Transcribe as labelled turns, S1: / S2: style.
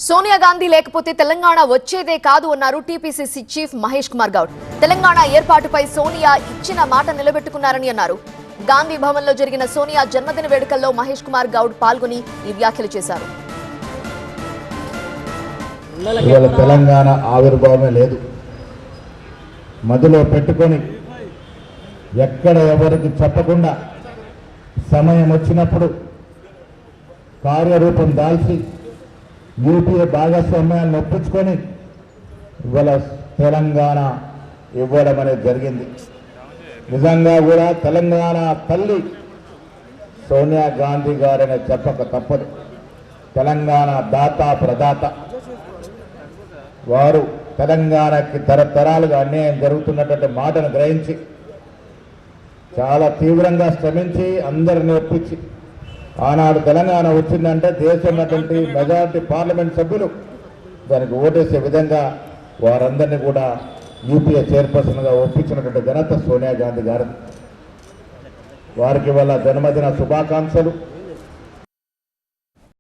S1: సోనియా గాంధీ లేకపోతే తెలంగాణ వచ్చేదే కాదు అన్నారు టీపీసీసీ చీఫ్ మహేష్ కుమార్ గౌడ్. తెలంగాణ ఏర్పాటుపై సోనియా ఇచ్చిన మాట నిలబెట్టుకున్నారని అన్నారు. గాంధీ భవన్లో జరిగిన సోనియా జన్మదిన వేడుకల్లో మహేష్ కుమార్ గౌడ్ పాల్గొని ఈ వ్యాఖ్యలు చేశారు.
S2: తెలంగాణ ఆవిర్భావమే లేదు, మధ్యలో పెట్టుకొని ఎక్కడ ఎవరికి చెప్పకుండా సమయం వచ్చినప్పుడు కార్యరూపం దాల్చి యూపీఏ భాగస్వామ్యాన్ని ఒప్పించుకొని ఇవాళ తెలంగాణ ఇవ్వడం అనేది జరిగింది. నిజంగా కూడా తెలంగాణ తల్లి సోనియా గాంధీ గారని చెప్పక తప్పదు. తెలంగాణ దాత ప్రదాత వారు తెలంగాణకి తరతరాలుగా అన్యాయం జరుగుతున్నటువంటి మాటను గ్రహించి చాలా తీవ్రంగా శ్రమించి అందరిని ఒప్పించి ఆనాడు తెలంగాణ వచ్చిందంటే దేశం ఉన్నటువంటి మెజారిటీ పార్లమెంట్ సభ్యులు దానికి ఓటేసే విధంగా వారందరినీ కూడా యూపీఏ చైర్పర్సన్గా ఒప్పించినటువంటి ఘనత సోనియా గాంధీ గారిది. వారికి వాళ్ళ జన్మదిన శుభాకాంక్షలు.